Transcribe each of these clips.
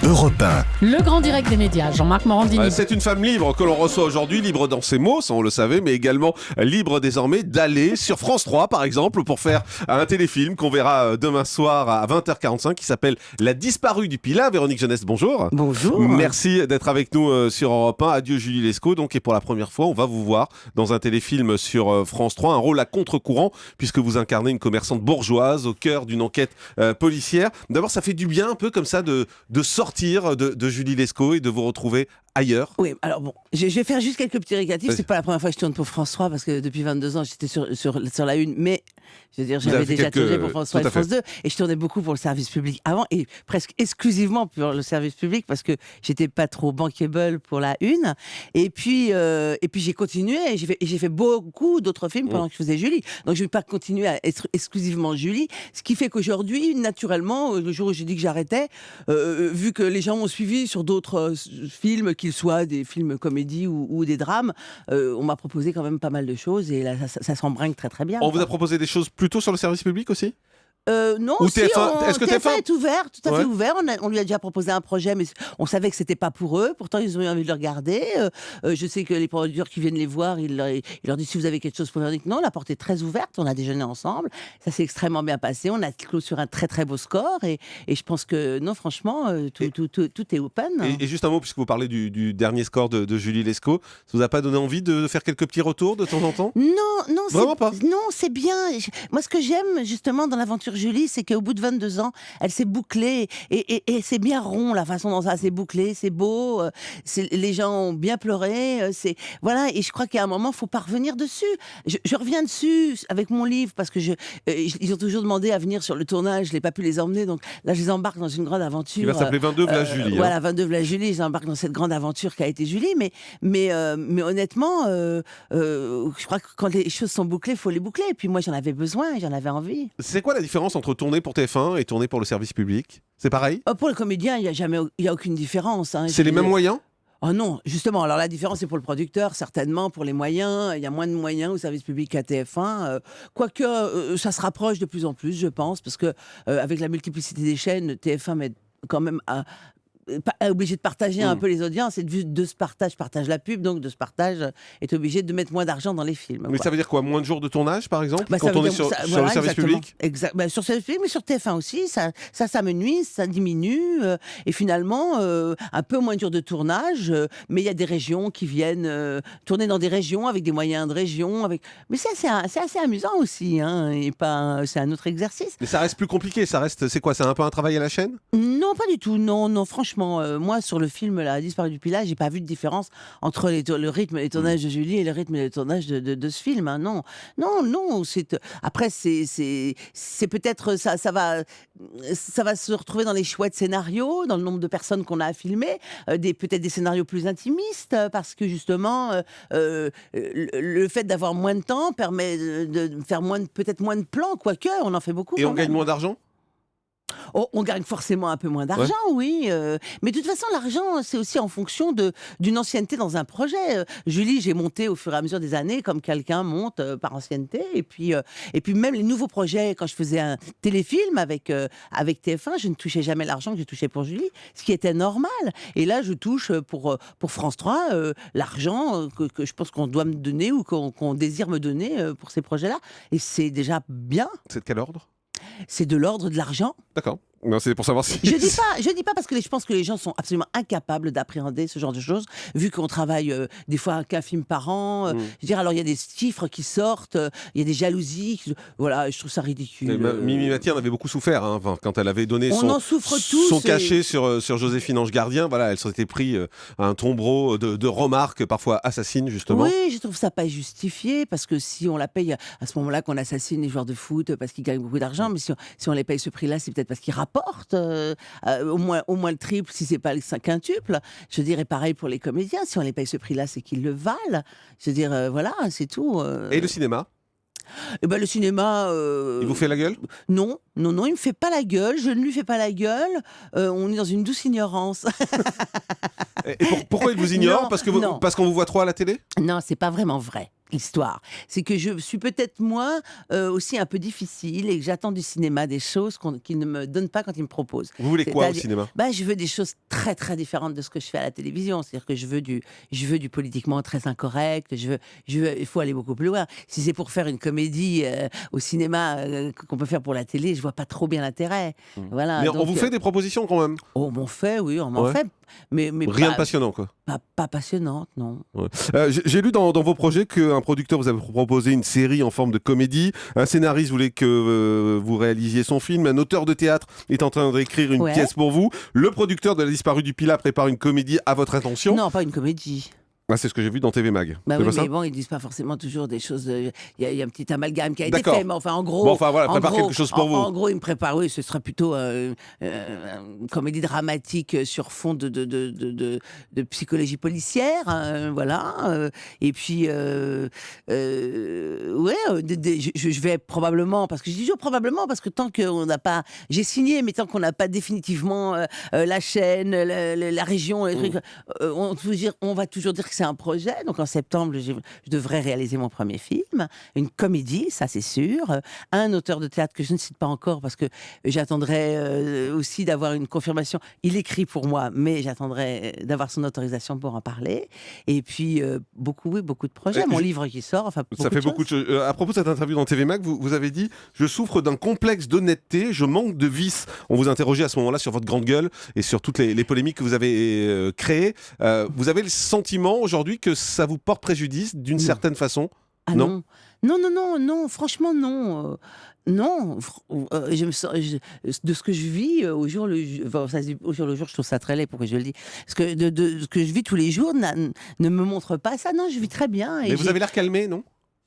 Europe 1. Le grand direct des médias, Jean-Marc Morandini. C'est une femme libre que l'on reçoit aujourd'hui, libre dans ses mots, ça on le savait, mais également libre désormais d'aller sur France 3 par exemple pour faire un téléfilm qu'on verra demain soir à 20h45 qui s'appelle La disparue du Pilat. Véronique Jeunesse, bonjour. Bonjour. Merci d'être avec nous sur Europe 1. Adieu Julie Lescaut. Donc, et pour la première fois, on va vous voir dans un téléfilm sur France 3, un rôle à contre-courant puisque vous incarnez une commerçante bourgeoise au cœur d'une enquête policière. D'abord, ça fait du bien un peu comme ça de sortir de Julie Lescaut et de vous retrouver ailleurs. Oui, alors bon, je vais faire juste quelques petits récapitulatifs. C'est pas la première fois que je tourne pour France 3 parce que depuis 22 ans, j'étais sur la une, mais je veux dire, j'avais déjà tourné pour France 3 et France 2 et je tournais beaucoup pour le service public avant et presque exclusivement pour le service public parce que j'étais pas trop bankable pour la une. Et puis j'ai continué et j'ai fait beaucoup d'autres films pendant que je faisais Julie. Donc je vais pas continuer à être exclusivement Julie, ce qui fait qu'aujourd'hui, naturellement, le jour où j'ai dit que j'arrêtais, vu que les gens m'ont suivi sur d'autres films, qu'ils soient des films comédies ou des drames, on m'a proposé quand même pas mal de choses et là ça s'embringue très très bien. On vous a proposé des choses plutôt sur le service public aussi ? Non, ou si, TF1, est-ce que TF1 TF1 est ouvert, tout à fait ouvert. On lui a déjà proposé un projet, mais on savait que c'était pas pour eux. Pourtant, ils ont eu envie de le regarder. Je sais que les producteurs qui viennent les voir, ils leur disent si vous avez quelque chose pour Véronique. Non, la porte est très ouverte. On a déjeuné ensemble. Ça s'est extrêmement bien passé. On a clos sur un très très beau score. Et je pense que non, franchement, tout est open. Et juste un mot, puisque vous parlez du dernier score de Julie Lescaut, ça vous a pas donné envie de faire quelques petits retours de temps en temps ? Non, Vraiment pas. Non, c'est bien. Moi, ce que j'aime justement dans l'aventure Julie, c'est qu'au bout de 22 ans, elle s'est bouclée et c'est bien rond la façon dont ça s'est bouclé, c'est beau, les gens ont bien pleuré, voilà, et je crois qu'à un moment, il faut pas revenir dessus. Je reviens dessus avec mon livre parce que ils ont toujours demandé à venir sur le tournage, je l'ai pas pu les emmener, donc là je les embarque dans une grande aventure. Il va s'appeler 22 V'la Julie. Voilà, 22 V'la Julie, je les embarque dans cette grande aventure qui a été Julie, mais honnêtement, je crois que quand les choses sont bouclées, il faut les boucler, et puis moi j'en avais besoin, j'en avais envie. C'est quoi la différence entre tourner pour TF1 et tourner pour le service public ? C'est pareil ? Pour le comédien, il y a aucune différence. Hein. C'est les mêmes moyens ? Oh non, justement. Alors la différence, c'est pour le producteur, certainement. Pour les moyens, il y a moins de moyens au service public qu'à TF1. Quoique, ça se rapproche de plus en plus, je pense, parce que avec la multiplicité des chaînes, TF1 met quand même obligé de partager un peu les audiences, et vu de ce partage la pub, donc de ce partage est obligé de mettre moins d'argent dans les films. Mais ça veut dire quoi ? Moins de jours de tournage, par exemple, quand ça on veut est dire, sur voilà, le service public ? Sur le service public, mais sur TF1 aussi, ça m'ennuie, ça diminue, et finalement, un peu moins de jours de tournage, mais il y a des régions qui viennent tourner dans des régions avec des moyens de région, mais c'est assez amusant aussi, hein, et c'est un autre exercice. Mais ça reste plus compliqué, c'est quoi ? C'est un peu un travail à la chaîne ? Non, pas du tout. Non, franchement, moi, sur le film La disparue du Pilat, j'ai pas vu de différence entre le rythme et les tournages de Julie et le rythme et les tournages de ce film. Hein. Non. Après, c'est peut-être ça va se retrouver dans les choix de scénarios, dans le nombre de personnes qu'on a à filmer, peut-être des scénarios plus intimistes, parce que justement, le fait d'avoir moins de temps permet de faire peut-être moins de plans, quoique on en fait beaucoup. Et on gagne moins d'argent ? On gagne forcément un peu moins d'argent, oui. Mais de toute façon, l'argent, c'est aussi en fonction d'une ancienneté dans un projet. Julie, j'ai monté au fur et à mesure des années comme quelqu'un monte par ancienneté. Et puis même les nouveaux projets, quand je faisais un téléfilm avec TF1, je ne touchais jamais l'argent que j'ai touché pour Julie, ce qui était normal. Et là, je touche pour France 3 l'argent que je pense qu'on doit me donner ou qu'on désire me donner pour ces projets-là. Et c'est déjà bien. C'est de quel ordre ? C'est de l'ordre de l'argent. D'accord. Non, c'est pour savoir si... Je dis pas parce que je pense que les gens sont absolument incapables d'appréhender ce genre de choses, vu qu'on travaille des fois qu'un film par an. Je veux dire, alors il y a des chiffres qui sortent, il y a des jalousies. Voilà, je trouve ça ridicule. Mimi Mati en avait beaucoup souffert quand elle avait donné son cachet sur Joséphine Ange Gardien. Voilà, elle s'était pris un tombereau de remarques parfois assassines, justement. Oui, je trouve ça pas justifié, parce que si on la paye à ce moment-là qu'on assassine les joueurs de foot parce qu'ils gagnent beaucoup d'argent, mais si on les paye ce prix-là, c'est peut-être parce qu'ils rapportent au moins le triple, si c'est pas le quintuple. Je dirais pareil pour les comédiens. Si on les paye ce prix-là, c'est qu'ils le valent. Je veux dire, voilà, c'est tout. Et le cinéma ? Le cinéma... Il vous fait la gueule ? Non, il me fait pas la gueule. Je ne lui fais pas la gueule. On est dans une douce ignorance. Et pourquoi il vous ignore ? Parce qu'on vous voit trop à la télé ? Non, c'est pas vraiment vrai. l'histoire. C'est que je suis peut-être moi aussi un peu difficile et que j'attends du cinéma des choses qu'il ne me donne pas quand il me propose. Vous voulez quoi au cinéma? Je veux des choses très très différentes de ce que je fais à la télévision. C'est-à-dire que je veux du politiquement très incorrect. Il faut aller beaucoup plus loin. Si c'est pour faire une comédie au cinéma qu'on peut faire pour la télé, je vois pas trop bien l'intérêt. Voilà. Mais donc, on vous fait des propositions quand même? On m'en fait, oui, on m'en fait. Mais rien de passionnant, quoi. Pas passionnante, non. Ouais. J'ai lu dans vos projets qu'un producteur vous avait proposé une série en forme de comédie, un scénariste voulait que vous réalisiez son film, un auteur de théâtre est en train d'écrire une pièce pour vous, le producteur de La Disparue du Pilat prépare une comédie à votre intention. Non, pas une comédie. Ah, c'est ce que j'ai vu dans TV Mag. Oui, mais bon, ils disent pas forcément toujours des choses. Il y a un petit amalgame qui a été fait, mais enfin, en gros. Bon, enfin voilà, prépare quelque chose pour vous. En gros, il me prépare, oui, ce sera plutôt une comédie dramatique sur fond de psychologie policière, voilà. Et puis, je vais probablement, parce que je dis toujours probablement, parce que tant qu'on n'a pas. J'ai signé, mais tant qu'on n'a pas définitivement la chaîne, la région, les trucs, on va toujours dire que c'est un projet. Donc en septembre, je devrais réaliser mon premier film, une comédie, ça c'est sûr. Un auteur de théâtre que je ne cite pas encore parce que j'attendrai aussi d'avoir une confirmation. Il écrit pour moi, mais j'attendrai d'avoir son autorisation pour en parler. Et puis beaucoup de projets. Mon livre qui sort, enfin ça fait beaucoup de choses. À propos de cette interview dans TV Mag, vous avez dit « Je souffre d'un complexe d'honnêteté, je manque de vice ». On vous interrogeait à ce moment-là sur votre grande gueule et sur toutes les polémiques que vous avez créées. Vous avez le sentiment aujourd'hui que ça vous porte préjudice d'une certaine façon? Ah non, franchement non. Non, de ce que je vis au jour le jour, je trouve ça très laid, pourquoi je le dis. Parce que de ce que je vis tous les jours ne me montre pas ça. Non, je vis très bien. Mais vous avez l'air calmé, non?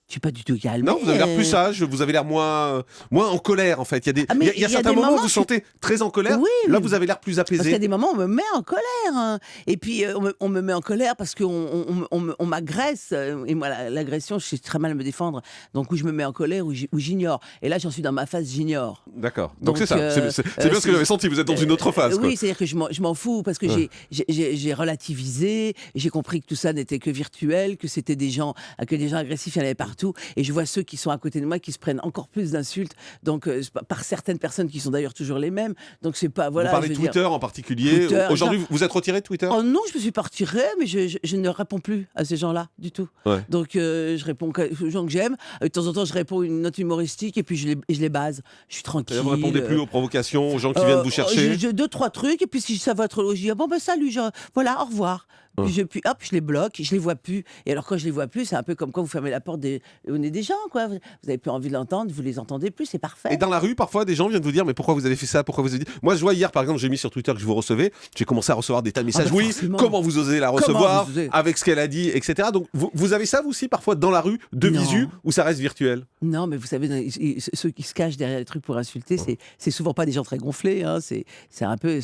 Je suis pas du tout calme. Non, vous avez l'air plus sage, vous avez l'air moins en colère en fait. Il y a certains moments où vous sentez très en colère. Oui, là, vous avez l'air plus apaisé. Parce qu'il y a des moments où on me met en colère. Hein. Et puis, on me met en colère parce qu'on m'agresse. Et moi, l'agression, je sais très mal me défendre. Donc, où je me mets en colère, où j'ignore. Et là, j'en suis dans ma phase j'ignore. D'accord. Donc, c'est ça. C'est bien ce que j'avais senti. Vous êtes dans une autre phase. Oui, c'est-à-dire que je m'en fous parce que j'ai relativisé. J'ai compris que tout ça n'était que virtuel, que c'était des gens agressifs, il y en avait partout. Et je vois ceux qui sont à côté de moi qui se prennent encore plus d'insultes, donc par certaines personnes qui sont d'ailleurs toujours les mêmes. Donc c'est pas voilà. Vous parlez de Twitter en particulier. Aujourd'hui, vous êtes retiré de Twitter? Oh non, je me suis pas retiré, mais je ne réponds plus à ces gens-là du tout. Ouais. Donc je réponds aux gens que j'aime. De temps en temps, je réponds une note humoristique et puis je les base. Je suis tranquille. Vous répondez plus aux provocations, aux gens qui viennent vous chercher? J'ai 2-3 trucs et puis si ça va être logique, bon ben salut, voilà, au revoir. Puis hop, je les bloque, je les vois plus. Et alors quand je les vois plus, c'est un peu comme quand vous fermez la porte au nez des gens, quoi. Vous avez plus envie de l'entendre, vous les entendez plus, c'est parfait. Et dans la rue, parfois, des gens viennent vous dire mais pourquoi vous avez fait ça? Pourquoi vous avez dit? Moi, je vois hier, par exemple, j'ai mis sur Twitter que je vous recevais. J'ai commencé à recevoir des tas de messages. Comment vous osez la recevoir avec ce qu'elle a dit, etc. Donc vous avez ça vous aussi parfois dans la rue, de visu, ou ça reste virtuel? Non, mais vous savez, ceux qui se cachent derrière les trucs pour insulter, c'est souvent pas des gens très gonflés. Hein. C'est un peu.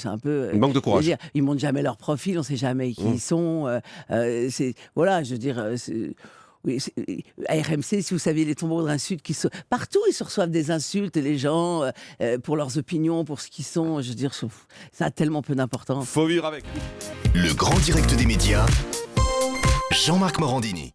Manque de courage. Ils montrent jamais leur profil, on sait jamais qui ils sont. Voilà, je veux dire. Oui, à RMC, si vous saviez les tombeaux d'insultes partout, ils se reçoivent des insultes, les gens, pour leurs opinions, pour ce qu'ils sont. Je veux dire, ça a tellement peu d'importance. Faut vivre avec. Le grand direct des médias, Jean-Marc Morandini.